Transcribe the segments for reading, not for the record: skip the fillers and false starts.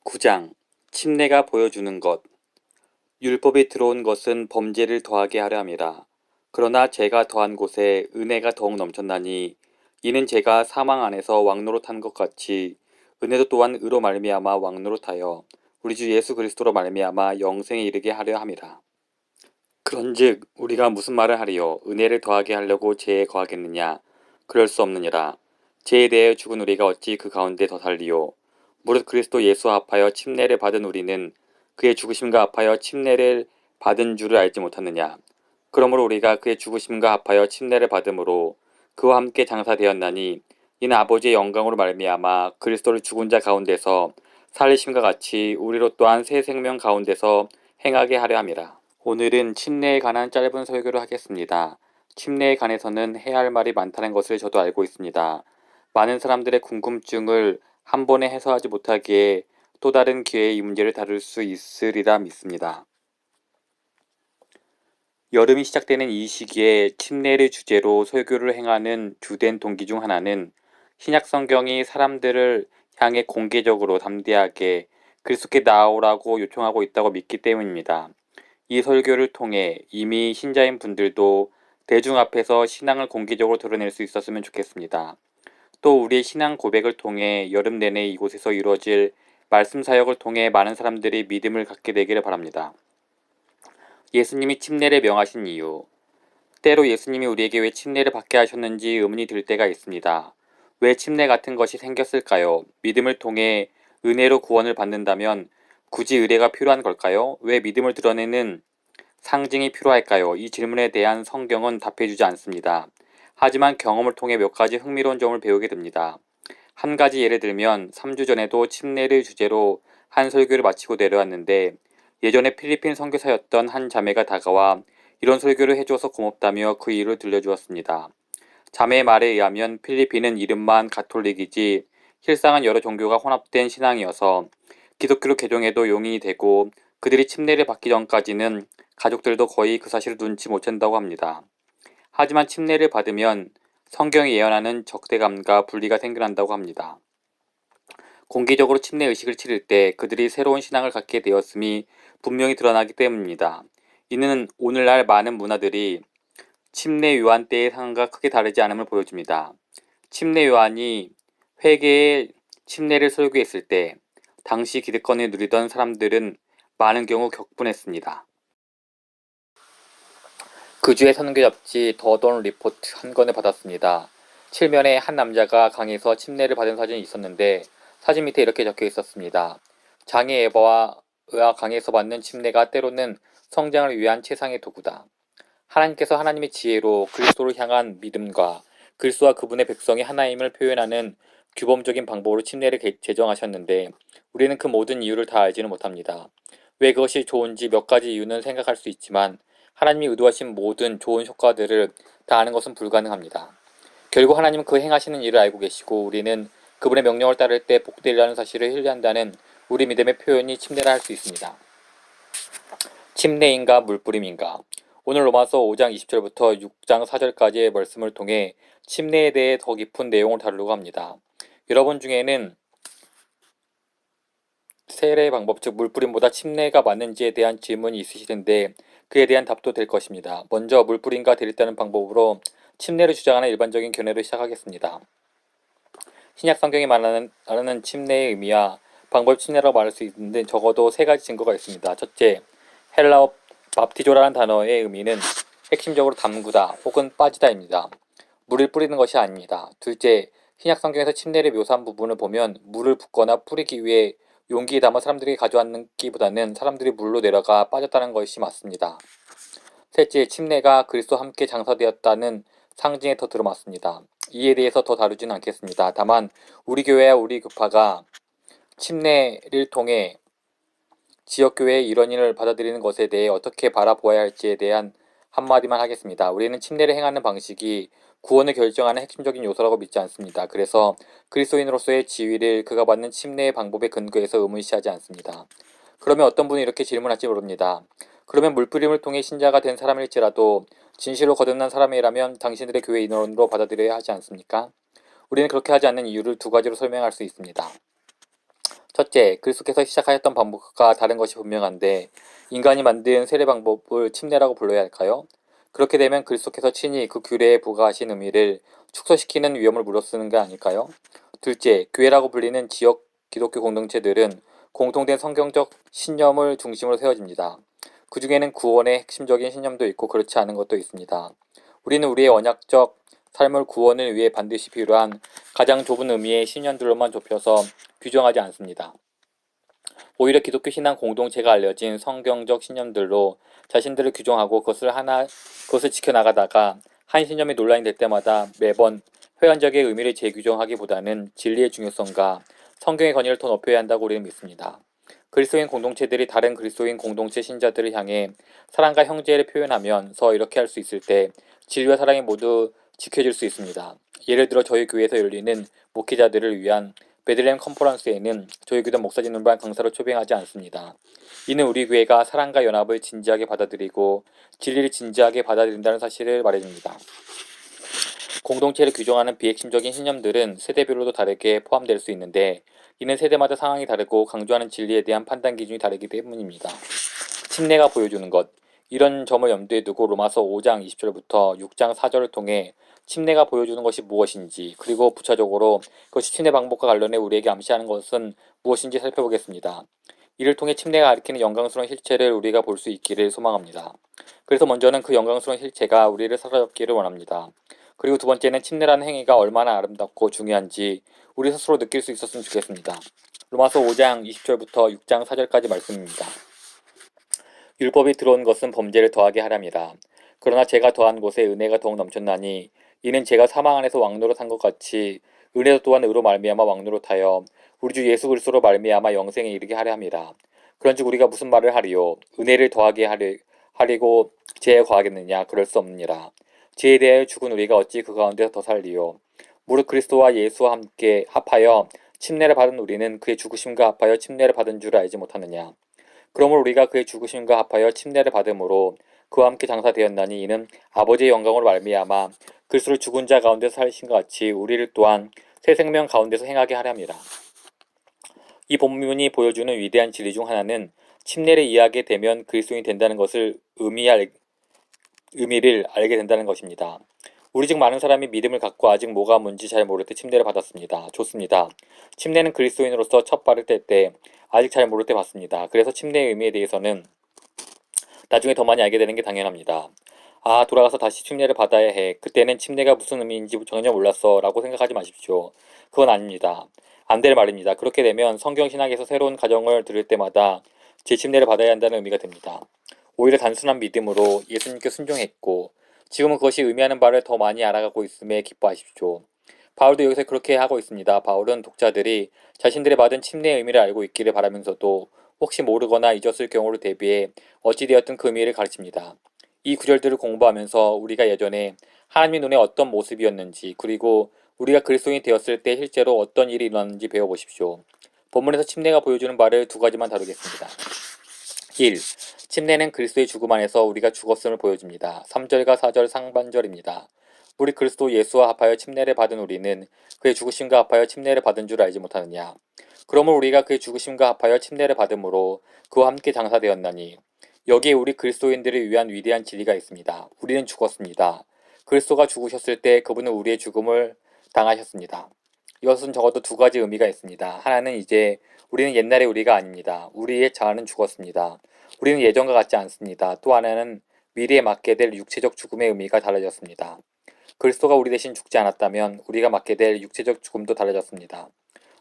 9장 침례가 보여주는 것. 율법이 들어온 것은 범죄를 더하게 하려 함이라. 그러나 죄가 더한 곳에 은혜가 더욱 넘쳤나니 이는 죄가 사망 안에서 왕노릇한 것 같이 은혜도 또한 의로 말미암아 왕노릇하여 우리 주 예수 그리스도로 말미암아 영생에 이르게 하려 함이라. 그런즉 우리가 무슨 말을 하리요? 은혜를 더하게 하려고 죄에 거하겠느냐? 그럴 수 없느니라. 죄에 대해 죽은 우리가 어찌 그 가운데 더 살리요? 무릇 그리스도 예수와 합하여 침례를 받은 우리는 그의 죽으심과 합하여 침례를 받은 줄을 알지 못하느냐? 그러므로 우리가 그의 죽으심과 합하여 침례를 받음으로 그와 함께 장사되었나니 이는 아버지의 영광으로 말미암아 그리스도를 죽은 자 가운데서 살리심과 같이 우리로 또한 새 생명 가운데서 행하게 하려 함이라. 오늘은 침례에 관한 짧은 설교를 하겠습니다. 침례에 관해서는 해야 할 말이 많다는 것을 저도 알고 있습니다. 많은 사람들의 궁금증을 한 번에 해소하지 못하기에 또 다른 기회에 이 문제를 다룰 수 있으리라 믿습니다. 여름이 시작되는 이 시기에 침례를 주제로 설교를 행하는 주된 동기 중 하나는 신약 성경이 사람들을 향해 공개적으로 담대하게 그리스도께 나오라고 요청하고 있다고 믿기 때문입니다. 이 설교를 통해 이미 신자인 분들도 대중 앞에서 신앙을 공개적으로 드러낼 수 있었으면 좋겠습니다. 또 우리의 신앙 고백을 통해 여름 내내 이곳에서 이루어질 말씀 사역을 통해 많은 사람들이 믿음을 갖게 되기를 바랍니다. 예수님이 침례를 명하신 이유. 때로 예수님이 우리에게 왜 침례를 받게 하셨는지 의문이 들 때가 있습니다. 왜 침례 같은 것이 생겼을까요? 믿음을 통해 은혜로 구원을 받는다면 굳이 의례가 필요한 걸까요? 왜 믿음을 드러내는 상징이 필요할까요? 이 질문에 대한 성경은 답해주지 않습니다. 하지만 경험을 통해 몇 가지 흥미로운 점을 배우게 됩니다. 한 가지 예를 들면 3주 전에도 침례를 주제로 한 설교를 마치고 내려왔는데 예전에 필리핀 선교사였던 한 자매가 다가와 이런 설교를 해줘서 고맙다며 그 이유를 들려주었습니다. 자매의 말에 의하면 필리핀은 이름만 가톨릭이지 실상은 여러 종교가 혼합된 신앙이어서 기독교로 개종해도 용인이 되고 그들이 침례를 받기 전까지는 가족들도 거의 그 사실을 눈치 못 챈다고 합니다. 하지만 침례를 받으면 성경이 예언하는 적대감과 분리가 생겨난다고 합니다. 공개적으로 침례 의식을 치를 때 그들이 새로운 신앙을 갖게 되었음이 분명히 드러나기 때문입니다. 이는 오늘날 많은 문화들이 침례 요한 때의 상황과 크게 다르지 않음을 보여줍니다. 침례 요한이 회개의 침례를 설교했을 때 당시 기득권을 누리던 사람들은 많은 경우 격분했습니다. 그 주에 선교 잡지 더돈 리포트 한 권을 받았습니다. 칠면에 한 남자가 강에서 침례를 받은 사진이 있었는데 사진 밑에 이렇게 적혀 있었습니다. 장애 예배와 강에서 받는 침례가 때로는 성장을 위한 최상의 도구다. 하나님께서 하나님의 지혜로 그리스도를 향한 믿음과 그리스도와 그분의 백성이 하나임을 표현하는 규범적인 방법으로 침례를 제정하셨는데 우리는 그 모든 이유를 다 알지는 못합니다. 왜 그것이 좋은지 몇 가지 이유는 생각할 수 있지만 하나님이 의도하신 모든 좋은 효과들을 다 아는 것은 불가능합니다. 결국 하나님은 그 행하시는 일을 알고 계시고 우리는 그분의 명령을 따를 때 복되리라는 사실을 신뢰한다는 우리 믿음의 표현이 침례라 할 수 있습니다. 침례인가 물뿌림인가. 오늘 로마서 5장 20절부터 6장 4절까지의 말씀을 통해 침례에 대해 더 깊은 내용을 다루려고 합니다. 여러분 중에는 세례 방법 즉 물뿌림보다 침례가 맞는지에 대한 질문이 있으실 텐데 그에 대한 답도 될 것입니다. 먼저 물뿌림과 대립되는 방법으로 침례를 주장하는 일반적인 견해로 시작하겠습니다. 신약 성경이 말하는 침례의 의미와 방법 침례라고 말할 수 있는데 적어도 세 가지 증거가 있습니다. 첫째, 헬라어 밥티조라는 단어의 의미는 핵심적으로 담그다 혹은 빠지다입니다. 물을 뿌리는 것이 아닙니다. 둘째, 신약 성경에서 침례를 묘사한 부분을 보면 물을 붓거나 뿌리기 위해 용기에 담아 사람들이 가져왔기보다는 사람들이 물로 내려가 빠졌다는 것이 맞습니다. 셋째, 침례가 그리스도와 함께 장사되었다는 상징에 더 들어맞습니다. 이에 대해서 더 다루지는 않겠습니다. 다만 우리 교회와 우리 교파가 침례를 통해 지역교회의 이런 일을 받아들이는 것에 대해 어떻게 바라보아야 할지에 대한 한마디만 하겠습니다. 우리는 침례를 행하는 방식이 구원을 결정하는 핵심적인 요소라고 믿지 않습니다. 그래서 그리스도인으로서의 지위를 그가 받는 침례의 방법에 근거해서 의문시하지 않습니다. 그러면 어떤 분이 이렇게 질문할지 모릅니다. 그러면 물뿌림을 통해 신자가 된 사람일지라도 진실로 거듭난 사람이라면 당신들의 교회 인원으로 받아들여야 하지 않습니까? 우리는 그렇게 하지 않는 이유를 두 가지로 설명할 수 있습니다. 첫째, 그리스도께서 시작하셨던 방법과 다른 것이 분명한데 인간이 만든 세례 방법을 침례라고 불러야 할까요? 그렇게 되면 그리스도께서 친히 그 규례에 부과하신 의미를 축소시키는 위험을 무릅쓰는 게 아닐까요? 둘째, 교회라고 불리는 지역 기독교 공동체들은 공통된 성경적 신념을 중심으로 세워집니다. 그 중에는 구원의 핵심적인 신념도 있고 그렇지 않은 것도 있습니다. 우리는 우리의 언약적 삶을 구원을 위해 반드시 필요한 가장 좁은 의미의 신념들로만 좁혀서 규정하지 않습니다. 오히려 기독교 신앙 공동체가 알려진 성경적 신념들로 자신들을 규정하고 그것을 지켜나가다가 한 신념이 논란이 될 때마다 매번 회원적의 의미를 재규정하기보다는 진리의 중요성과 성경의 권위를 더 높여야 한다고 우리는 믿습니다. 그리스도인 공동체들이 다른 그리스도인 공동체 신자들을 향해 사랑과 형제를 표현하면서 이렇게 할 수 있을 때 진리와 사랑이 모두 지켜질 수 있습니다. 예를 들어 저희 교회에서 열리는 목회자들을 위한 베들레헴 컨퍼런스에는 저희 교단 목사진들만 강사로 초빙하지 않습니다. 이는 우리 교회가 사랑과 연합을 진지하게 받아들이고 진리를 진지하게 받아들인다는 사실을 말해줍니다. 공동체를 규정하는 비핵심적인 신념들은 세대별로도 다르게 포함될 수 있는데 이는 세대마다 상황이 다르고 강조하는 진리에 대한 판단 기준이 다르기 때문입니다. 침례가 보여주는 것. 이런 점을 염두에 두고 로마서 5장 20절부터 6장 4절을 통해 침례가 보여주는 것이 무엇인지 그리고 부차적으로 그것이 침례 방법과 관련해 우리에게 암시하는 것은 무엇인지 살펴보겠습니다. 이를 통해 침례가 가리키는 영광스러운 실체를 우리가 볼 수 있기를 소망합니다. 그래서 먼저는 그 영광스러운 실체가 우리를 사로잡기를 원합니다. 그리고 두 번째는 침례라는 행위가 얼마나 아름답고 중요한지 우리 스스로 느낄 수 있었으면 좋겠습니다. 로마서 5장 20절부터 6장 4절까지 말씀입니다. 율법이 들어온 것은 범죄를 더하게 하렵니다. 그러나 제가 더한 곳에 은혜가 더욱 넘쳤나니 이는 제가 사망 안에서 왕노로 탄 것 같이 은혜도 또한 의로 말미암아 왕노로 타여 우리 주 예수 그리스도로 말미암아 영생에 이르게 하려 함이라. 그런즉 우리가 무슨 말을 하리요? 은혜를 더하게 하리고 죄에 거하겠느냐? 그럴 수 없느니라. 죄에 대하여 죽은 우리가 어찌 그 가운데서 더 살리요? 무릇 그리스도와 예수와 함께 합하여 침례를 받은 우리는 그의 죽으심과 합하여 침례를 받은 줄 알지 못하느냐? 그러므로 우리가 그의 죽으심과 합하여 침례를 받음으로 그와 함께 장사되었나니 이는 아버지의 영광으로 말미암아 그리스도를 죽은 자 가운데서 살리신 것 같이 우리를 또한 새 생명 가운데서 행하게 하렵니다. 이 본문이 보여주는 위대한 진리 중 하나는 침례를 이해하게 되면 그리스도인이 된다는 것을 의미를 알게 된다는 것입니다. 우리 중 많은 사람이 믿음을 갖고 아직 뭐가 뭔지 잘 모를 때 침례를 받았습니다. 좋습니다. 침례는 그리스도인으로서 첫 발을 뗄 때 아직 잘 모를 때 받습니다. 그래서 침례의 의미에 대해서는 나중에 더 많이 알게 되는 게 당연합니다. 아, 돌아가서 다시 침례를 받아야 해. 그때는 침례가 무슨 의미인지 전혀 몰랐어 라고 생각하지 마십시오. 그건 아닙니다. 안 될 말입니다. 그렇게 되면 성경신학에서 새로운 가정을 들을 때마다 재침례를 받아야 한다는 의미가 됩니다. 오히려 단순한 믿음으로 예수님께 순종했고 지금은 그것이 의미하는 바를 더 많이 알아가고 있음에 기뻐하십시오. 바울도 여기서 그렇게 하고 있습니다. 바울은 독자들이 자신들의 받은 침례의 의미를 알고 있기를 바라면서도 혹시 모르거나 잊었을 경우를 대비해 어찌되었든 그 의미를 가르칩니다. 이 구절들을 공부하면서 우리가 예전에 하나님의 눈에 어떤 모습이었는지 그리고 우리가 그리스도인이 되었을 때 실제로 어떤 일이 일어났는지 배워보십시오. 본문에서 침례가 보여주는 바를 두 가지만 다루겠습니다. 1. 침례는 그리스도의 죽음 안에서 우리가 죽었음을 보여줍니다. 3절과 4절 상반절입니다. 우리 그리스도 예수와 합하여 침례를 받은 우리는 그의 죽으심과 합하여 침례를 받은 줄 알지 못하느냐. 그러므로 우리가 그의 죽으심과 합하여 침례를 받음으로 그와 함께 장사되었나니 여기에 우리 그리스도인들을 위한 위대한 진리가 있습니다. 우리는 죽었습니다. 그리스도가 죽으셨을 때 그분은 우리의 죽음을 당하셨습니다. 이것은 적어도 두 가지 의미가 있습니다. 하나는 이제 우리는 옛날의 우리가 아닙니다. 우리의 자아는 죽었습니다. 우리는 예전과 같지 않습니다. 또 하나는 미래에 맞게 될 육체적 죽음의 의미가 달라졌습니다. 그리스도가 우리 대신 죽지 않았다면 우리가 맞게 될 육체적 죽음도 달라졌습니다.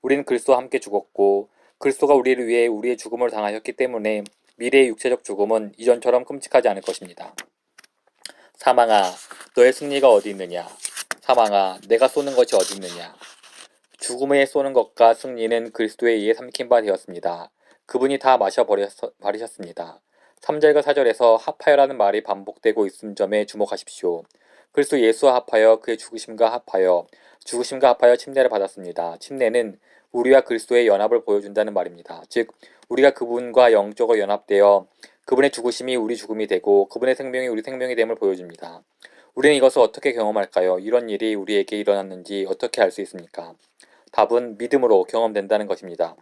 우리는 그리스도와 함께 죽었고 그리스도가 우리를 위해 우리의 죽음을 당하셨기 때문에 미래의 육체적 죽음은 이전처럼 끔찍하지 않을 것입니다. 사망아, 너의 승리가 어디 있느냐? 사망아, 내가 쏘는 것이 어디 있느냐? 죽음에 쏘는 것과 승리는 그리스도에 의해 삼킨 바 되었습니다. 그분이 다 마셔버리셨습니다. 3절과 4절에서 합하여라는 말이 반복되고 있음 점에 주목하십시오. 그리스도 예수와 합하여 그의 죽으심과 합하여 침례를 받았습니다. 침례는 우리와 그리스도의 연합을 보여준다는 말입니다. 즉 우리가 그분과 영적으로 연합되어 그분의 죽으심이 우리 죽음이 되고 그분의 생명이 우리 생명이 됨을 보여줍니다. 우리는 이것을 어떻게 경험할까요? 이런 일이 우리에게 일어났는지 어떻게 알 수 있습니까? 답은 믿음으로 경험된다는 것입니다.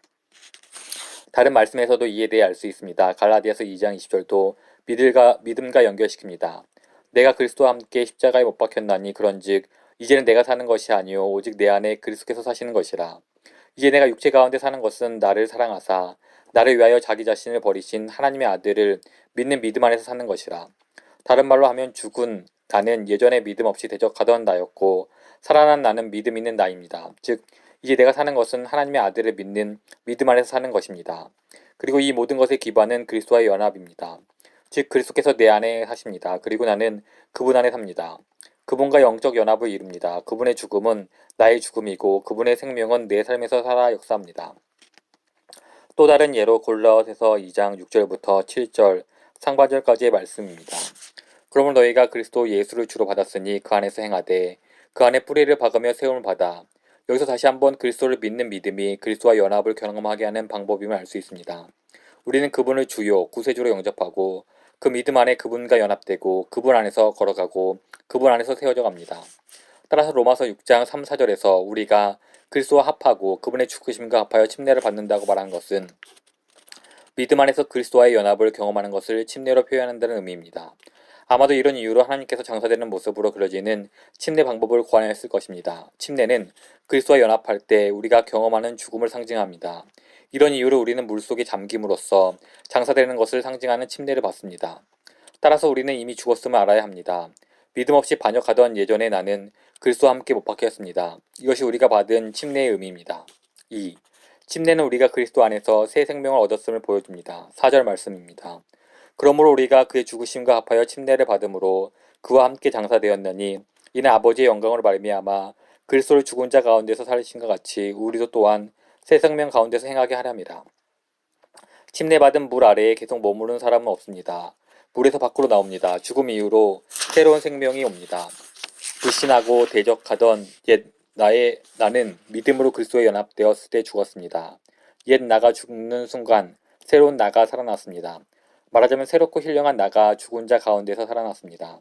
다른 말씀에서도 이에 대해 알 수 있습니다. 갈라디아서 2장 20절도 믿음과 연결시킵니다. 내가 그리스도와 함께 십자가에 못 박혔나니 그런즉 이제는 내가 사는 것이 아니요 오직 내 안에 그리스도께서 사시는 것이라. 이제 내가 육체 가운데 사는 것은 나를 사랑하사 나를 위하여 자기 자신을 버리신 하나님의 아들을 믿는 믿음 안에서 사는 것이라. 다른 말로 하면 죽은 나는 예전에 믿음 없이 대적하던 나였고 살아난 나는 믿음 있는 나입니다. 즉 이제 내가 사는 것은 하나님의 아들을 믿는 믿음 안에서 사는 것입니다. 그리고 이 모든 것의 기반은 그리스도와의 연합입니다. 즉 그리스도께서 내 안에 사십니다. 그리고 나는 그분 안에 삽니다. 그분과 영적 연합을 이룹니다. 그분의 죽음은 나의 죽음이고 그분의 생명은 내 삶에서 살아 역사합니다. 또 다른 예로 골로새서 2장 6절부터 7절 상반절까지의 말씀입니다. 그러므로 너희가 그리스도 예수를 주로 받았으니 그 안에서 행하되 그 안에 뿌리를 박으며 세움을 받아. 여기서 다시 한번 그리스도를 믿는 믿음이 그리스도와 연합을 경험하게 하는 방법임을 알 수 있습니다. 우리는 그분을 주요, 구세주로 영접하고 그 믿음 안에 그분과 연합되고 그분 안에서 걸어가고 그분 안에서 세워져 갑니다. 따라서 로마서 6장 3, 4절에서 우리가 그리스도와 합하고 그분의 죽으심과 합하여 침례를 받는다고 말한 것은 믿음 안에서 그리스도와의 연합을 경험하는 것을 침례로 표현한다는 의미입니다. 아마도 이런 이유로 하나님께서 장사되는 모습으로 그려지는 침례 방법을 고안했을 것입니다. 침례는 그리스도와 연합할 때 우리가 경험하는 죽음을 상징합니다. 이런 이유로 우리는 물속에 잠김으로써 장사되는 것을 상징하는 침례를 받습니다. 따라서 우리는 이미 죽었음을 알아야 합니다. 믿음 없이 반역하던 예전의 나는 그리스도와 함께 못 박혔습니다. 이것이 우리가 받은 침례의 의미입니다. 2. 침례는 우리가 그리스도 안에서 새 생명을 얻었음을 보여줍니다. 4절 말씀입니다. 그러므로 우리가 그의 죽으심과 합하여 침례를 받음으로 그와 함께 장사되었느니 이는 아버지의 영광으로 말미암아 그리스도를 죽은 자 가운데서 살리신 것 같이 우리도 또한 새 생명 가운데서 행하게 하렵니다. 침례받은 물 아래에 계속 머무르는 사람은 없습니다. 물에서 밖으로 나옵니다. 죽음 이후로 새로운 생명이 옵니다. 불신하고 대적하던 나는 믿음으로 그리스도에 연합되었을 때 죽었습니다. 옛 나가 죽는 순간 새로운 나가 살아났습니다. 말하자면 새롭고 힐령한 나가 죽은 자 가운데서 살아났습니다.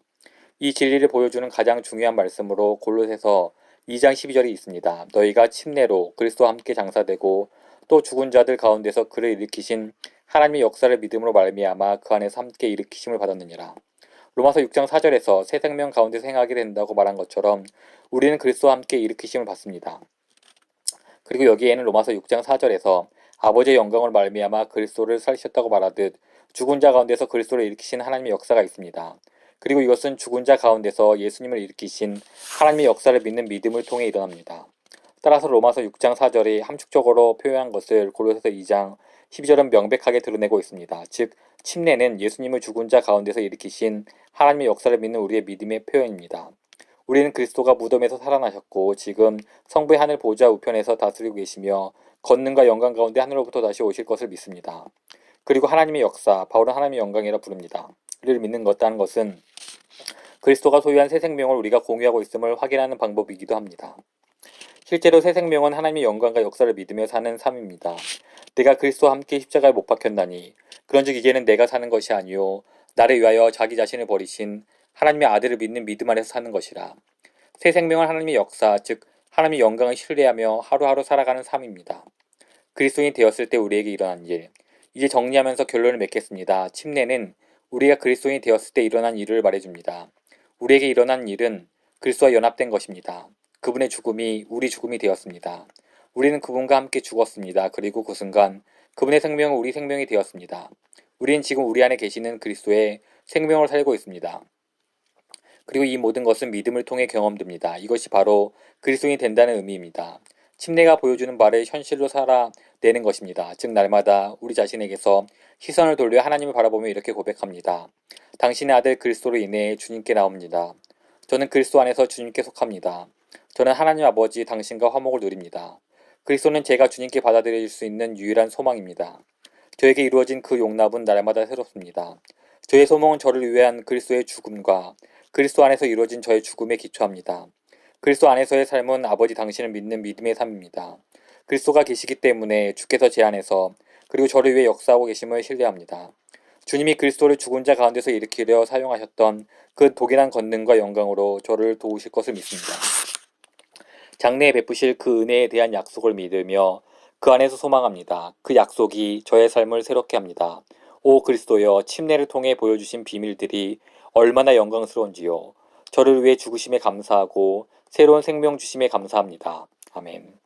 이 진리를 보여주는 가장 중요한 말씀으로 골로새서 2장 12절이 있습니다. 너희가 침례로 그리스도와 함께 장사되고 또 죽은 자들 가운데서 그를 일으키신 하나님의 역사를 믿음으로 말미암아 그 안에서 함께 일으키심을 받았느니라. 로마서 6장 4절에서 새 생명 가운데서 행하게 된다고 말한 것처럼 우리는 그리스도와 함께 일으키심을 받습니다. 그리고 여기에는 로마서 6장 4절에서 아버지의 영광을 말미암아 그리스도를 살리셨다고 말하듯 죽은 자 가운데서 그리스도를 일으키신 하나님의 역사가 있습니다. 그리고 이것은 죽은 자 가운데서 예수님을 일으키신 하나님의 역사를 믿는 믿음을 통해 일어납니다. 따라서 로마서 6장 4절이 함축적으로 표현한 것을 골로새서 2장 12절은 명백하게 드러내고 있습니다. 즉 침례는 예수님을 죽은 자 가운데서 일으키신 하나님의 역사를 믿는 우리의 믿음의 표현입니다. 우리는 그리스도가 무덤에서 살아나셨고 지금 성부의 하늘 보좌 우편에서 다스리고 계시며 권능과 영광 가운데 하늘로부터 다시 오실 것을 믿습니다. 그리고 하나님의 역사, 바울은 하나님의 영광이라 부릅니다. 이를 믿는 것이라는 것은 그리스도가 소유한 새 생명을 우리가 공유하고 있음을 확인하는 방법이기도 합니다. 실제로 새 생명은 하나님의 영광과 역사를 믿으며 사는 삶입니다. 내가 그리스도와 함께 십자가에 못 박혔나니 그런즉 이제는 내가 사는 것이 아니요 나를 위하여 자기 자신을 버리신 하나님의 아들을 믿는 믿음 안에서 사는 것이라. 새 생명은 하나님의 역사, 즉 하나님의 영광을 신뢰하며 하루하루 살아가는 삶입니다. 그리스도인이 되었을 때 우리에게 일어난 일. 이제 정리하면서 결론을 맺겠습니다. 침례는 우리가 그리스도인이 되었을 때 일어난 일을 말해줍니다. 우리에게 일어난 일은 그리스도와 연합된 것입니다. 그분의 죽음이 우리 죽음이 되었습니다. 우리는 그분과 함께 죽었습니다. 그리고 그 순간 그분의 생명은 우리 생명이 되었습니다. 우리는 지금 우리 안에 계시는 그리스도의 생명을 살고 있습니다. 그리고 이 모든 것은 믿음을 통해 경험됩니다. 이것이 바로 그리스도인이 된다는 의미입니다. 침례가 보여주는 바를 현실로 살아내는 것입니다. 즉 날마다 우리 자신에게서 시선을 돌려 하나님을 바라보며 이렇게 고백합니다. 당신의 아들 그리스도로 인해 주님께 나옵니다. 저는 그리스도 안에서 주님께 속합니다. 저는 하나님 아버지 당신과 화목을 누립니다. 그리스도는 제가 주님께 받아들일 수 있는 유일한 소망입니다. 저에게 이루어진 그 용납은 날마다 새롭습니다. 저의 소망은 저를 위한 그리스도의 죽음과 그리스도 안에서 이루어진 저의 죽음에 기초합니다. 그리스도 안에서의 삶은 아버지 당신을 믿는 믿음의 삶입니다. 그리스도가 계시기 때문에 주께서 제 안에서 그리고 저를 위해 역사하고 계심을 신뢰합니다. 주님이 그리스도를 죽은 자 가운데서 일으키려 사용하셨던 그 독일한 권능과 영광으로 저를 도우실 것을 믿습니다. 장래에 베푸실 그 은혜에 대한 약속을 믿으며 그 안에서 소망합니다. 그 약속이 저의 삶을 새롭게 합니다. 오 그리스도여, 침례를 통해 보여주신 비밀들이 얼마나 영광스러운지요. 저를 위해 죽으심에 감사하고 새로운 생명 주심에 감사합니다. 아멘.